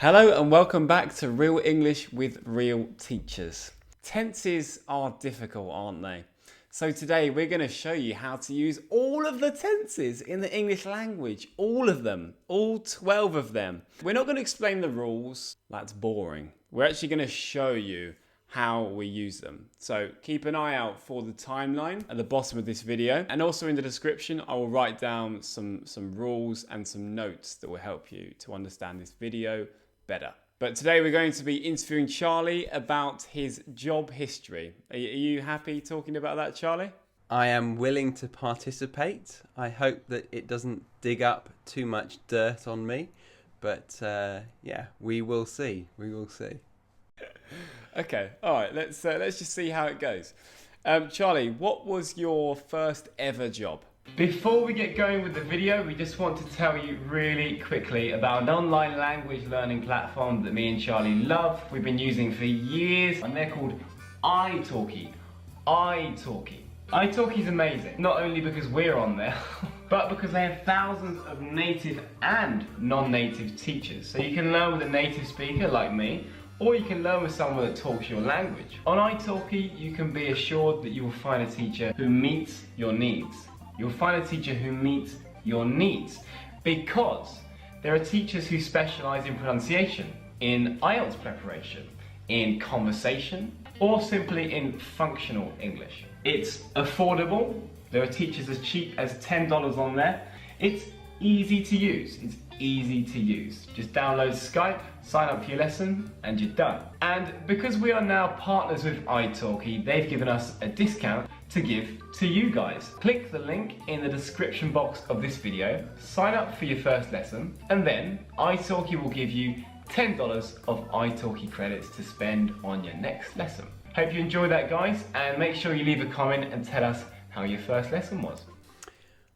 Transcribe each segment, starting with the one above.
Hello and welcome back to Real English with Real Teachers. Tenses are difficult, aren't they? So today we're going to show you how to use all of the tenses in the English language. All of them. All 12 of them. We're not going to explain the rules. That's boring. We're actually going to show you how we use them. So keep an eye out for the timeline at the bottom of this video. And also in the description, I will write down some rules and some notes that will help you to understand this video better. But today we're going to be interviewing Charlie about his job history. Are you happy talking about that, Charlie? I am willing to participate. I hope that it doesn't dig up too much dirt on me. But yeah, we will see. We will see. Okay, all right, let's just see how it goes. Charlie, what was your first ever job? Before we get going with the video, we just want to tell you really quickly about an online language learning platform that me and Charlie love. We've been using for years, and they're called ITalki. ITalki. ITalki is amazing, not only because we're on there, but because they have thousands of native and non-native teachers. So you can learn with a native speaker like me, or you can learn with someone that talks your language. On ITalki, you can be assured that you will find a teacher who meets your needs. You'll find a teacher who meets your needs because there are teachers who specialise in pronunciation, in IELTS preparation, in conversation, or simply in functional English. It's affordable. There are teachers as cheap as $10 on there. It's easy to use. It's easy to use. Just download Skype, sign up for your lesson, and you're done. And because we are now partners with iTalki, they've given us a discount to give to you guys. Click the link in the description box of this video, sign up for your first lesson, and then iTalki will give you $10 of iTalki credits to spend on your next lesson. Hope you enjoyed that, guys, and make sure you leave a comment and tell us how your first lesson was.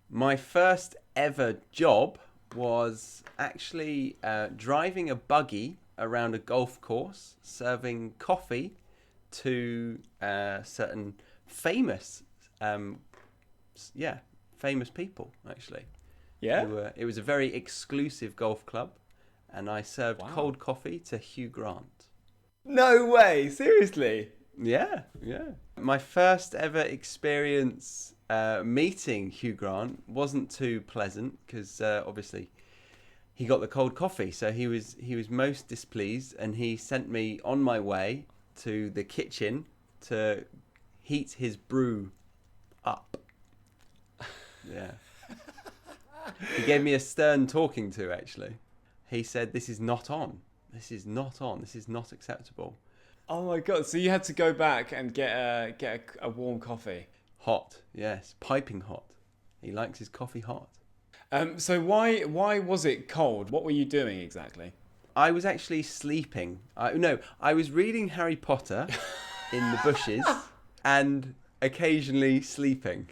My first ever job was actually driving a buggy around a golf course, serving coffee to certain famous people, actually. Yeah? It was a very exclusive golf club, and I served cold coffee to Hugh Grant. No way, seriously? Yeah. My first ever experience meeting Hugh Grant wasn't too pleasant because obviously he got the cold coffee, so he was most displeased, and he sent me on my way to the kitchen to heat his brew up. Yeah. He gave me a stern talking to, actually. He said, "This is not on. This is not on. This is not acceptable." Oh my god, so you had to go back and get a warm coffee? Hot, yes, piping hot. He likes his coffee hot. So why was it cold? What were you doing exactly? I was actually sleeping. I was reading Harry Potter in the bushes and occasionally sleeping.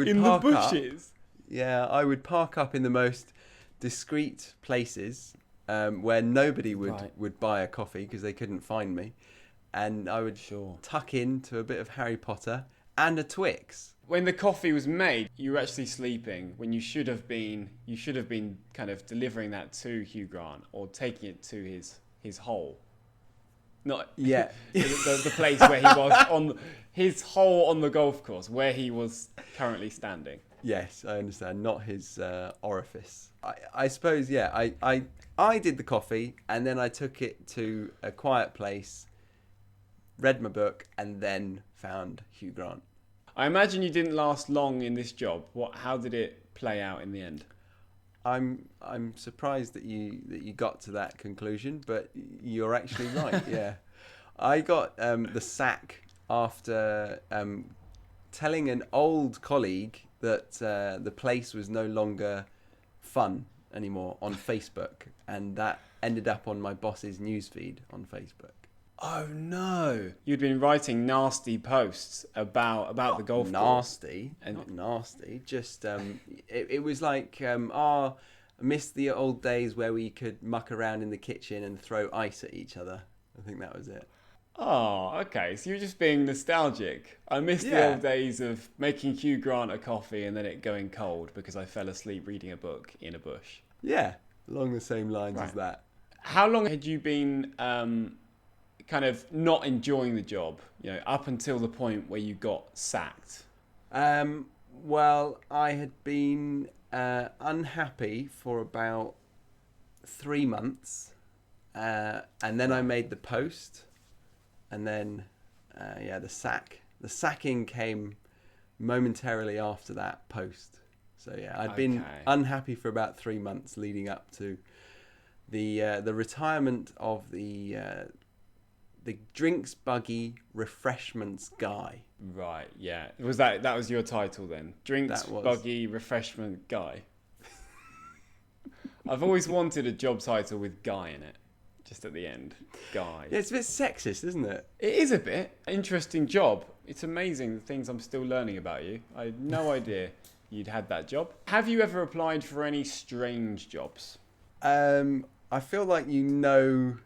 In the bushes? Yeah, I would park up in the most discreet places where nobody would buy a coffee because they couldn't find me. And I would tuck into a bit of Harry Potter and a Twix. When the coffee was made, you were actually sleeping when you should have been kind of delivering that to Hugh Grant or taking it to his hole. Not the place where he was on his hole on the golf course where he was currently standing. Yes, I understand. Not his orifice. I suppose, yeah. I did the coffee and then I took it to a quiet place, read my book, and then found Hugh Grant. I imagine you didn't last long in this job. How did it play out in the end? I'm surprised that you got to that conclusion, but you're actually right. Yeah, I got the sack after telling an old colleague that the place was no longer fun anymore on Facebook, and that ended up on my boss's newsfeed on Facebook. Oh no! You'd been writing nasty posts about the golf course. Not nasty. Just it was like I missed the old days where we could muck around in the kitchen and throw ice at each other. I think that was it. Oh, okay. So you're just being nostalgic. I miss the old days of making Hugh Grant a coffee and then it going cold because I fell asleep reading a book in a bush. Yeah, along the same lines as that. How long had you been kind of not enjoying the job, up until the point where you got sacked? Well, I had been unhappy for about 3 months, and then I made the post, and then the sacking came momentarily after that post. So yeah, I'd been unhappy for about 3 months leading up to the retirement of the drinks buggy refreshments guy. Right, yeah. That was your title then? Drinks buggy refreshment guy. I've always wanted a job title with guy in it, just at the end. Guy. Yeah, it's a bit sexist, isn't it? It is a bit. Interesting job. It's amazing the things I'm still learning about you. I had no idea you'd had that job. Have you ever applied for any strange jobs? I feel like you know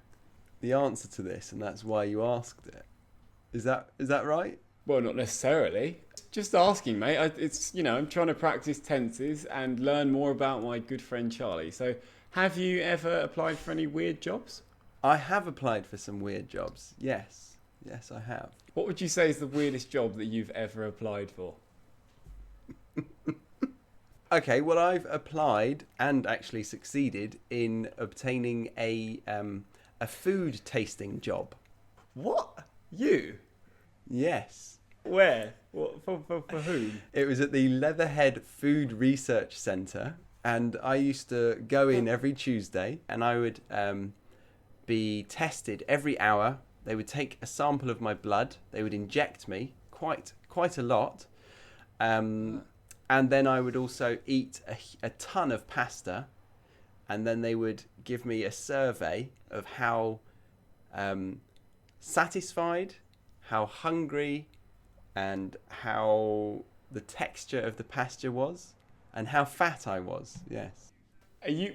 the answer to this, and that's why you asked it. Is that right? Well, not necessarily. Just asking, mate. I'm trying to practice tenses and learn more about my good friend Charlie. So, have you ever applied for any weird jobs? I have applied for some weird jobs. Yes, I have. What would you say is the weirdest job that you've ever applied for? Okay, well, I've applied and actually succeeded in obtaining a food tasting job. What? You? Yes. Where? What, for whom? It was at the Leatherhead Food Research Centre, and I used to go in every Tuesday, and I would be tested every hour. They would take a sample of my blood. They would inject me quite a lot. And then I would also eat a ton of pasta, and then they would give me a survey of how satisfied, how hungry, and how the texture of the pasta was, and how fat I was. Yes.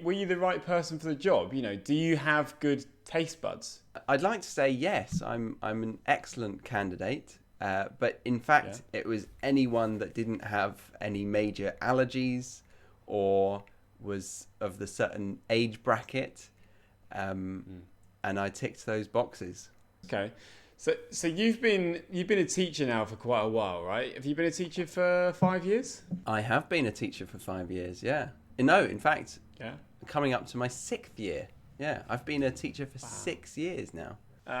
Were you the right person for the job? Do you have good taste buds? I'd like to say yes. I'm an excellent candidate. But in fact, It was anyone that didn't have any major allergies or was of the certain age bracket, and I ticked those boxes. Okay, so you've been a teacher now for quite a while, right? Have you been a teacher for 5 years? I have been a teacher for 5 years. Yeah. No, in fact, coming up to my 6th year. Yeah, I've been a teacher for 6 years now.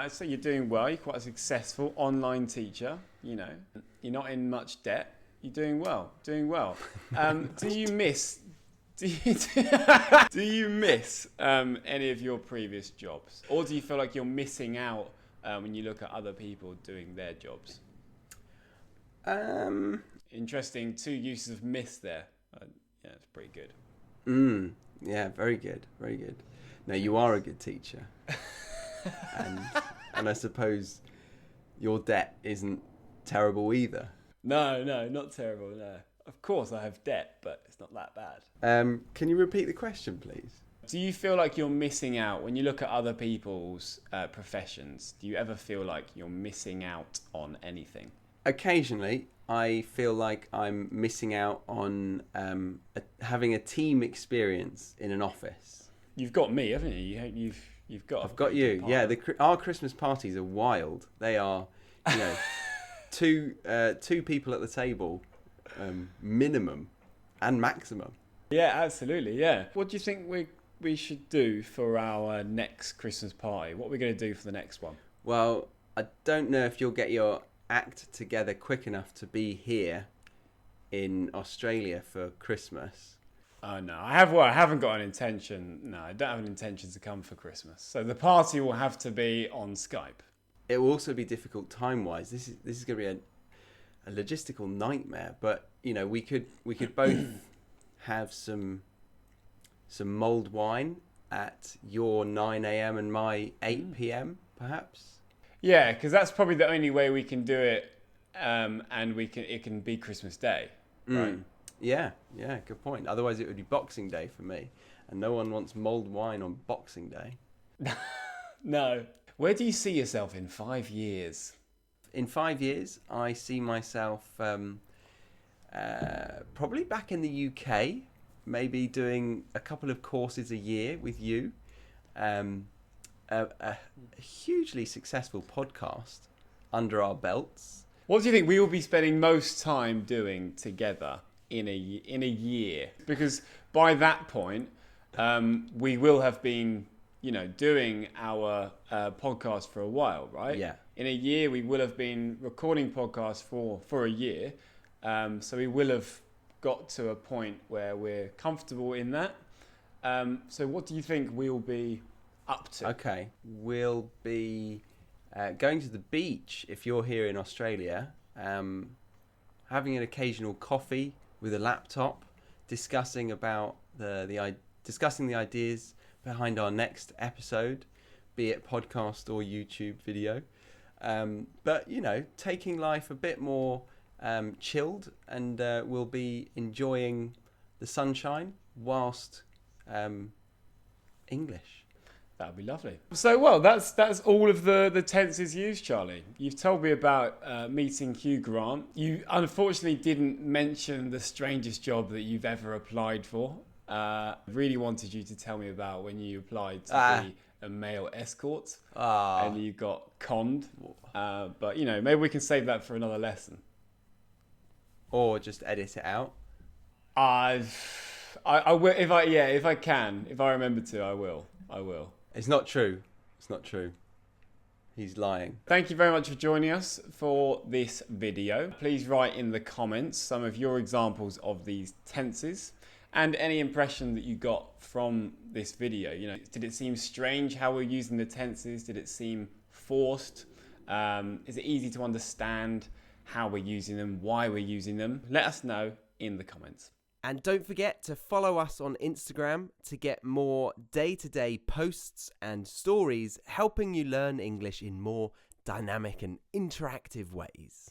So you're doing well. You're quite a successful online teacher. You're not in much debt. You're doing well. Do you miss any of your previous jobs, or do you feel like you're missing out when you look at other people doing their jobs? Interesting. 2 uses of miss there. Yeah, it's pretty good. Yeah, very good. No, you are a good teacher. and I suppose your debt isn't terrible either. No, not terrible, no. Of course I have debt, but it's not that bad. Can you repeat the question, please? Do you feel like you're missing out when you look at other people's professions? Do you ever feel like you're missing out on anything? Occasionally, I feel like I'm missing out on having a team experience in an office. You've got me, haven't you? I've got you. Yeah, our Christmas parties are wild. They are, two people at the table, minimum, and maximum. Yeah, absolutely. Yeah. What do you think we should do for our next Christmas party? What are we going to do for the next one? Well, I don't know if you'll get your act together quick enough to be here in Australia for Christmas. Oh no, I haven't got an intention. No, I don't have an intention to come for Christmas. So the party will have to be on Skype. It will also be difficult time-wise. This is going to be a logistical nightmare. But we could both have some mulled wine at your 9 a.m. and my 8 p.m. perhaps. Yeah, because that's probably the only way we can do it, and it can be Christmas Day, right? Yeah, good point. Otherwise, it would be Boxing Day for me, and no one wants mulled wine on Boxing Day. No. Where do you see yourself in 5 years? In 5 years, I see myself probably back in the UK, maybe doing a couple of courses a year with you, a hugely successful podcast under our belts. What do you think we will be spending most time doing together in a year? Because by that point, we will have been, doing our podcast for a while, right? Yeah. In a year, we will have been recording podcasts for a year. So we will have got to a point where we're comfortable in that. So what do you think we'll be up to? Okay, we'll be going to the beach if you're here in Australia, having an occasional coffee with a laptop, discussing about discussing the ideas behind our next episode, be it podcast or YouTube video. But taking life a bit more chilled, and we'll be enjoying the sunshine whilst English. That'd be lovely. So, that's all of the tenses used, Charlie. You've told me about meeting Hugh Grant. You unfortunately didn't mention the strangest job that you've ever applied for. Really wanted you to tell me about when you applied to be a male escort and you got conned. But maybe we can save that for another lesson. Or just edit it out. I will if I can. If I remember to, I will. It's not true. It's not true. He's lying. Thank you very much for joining us for this video. Please write in the comments some of your examples of these tenses and any impression that you got from this video. Did it seem strange how we're using the tenses? Did it seem forced? Is it easy to understand how we're using them, why we're using them? Let us know in the comments. And don't forget to follow us on Instagram to get more day-to-day posts and stories helping you learn English in more dynamic and interactive ways.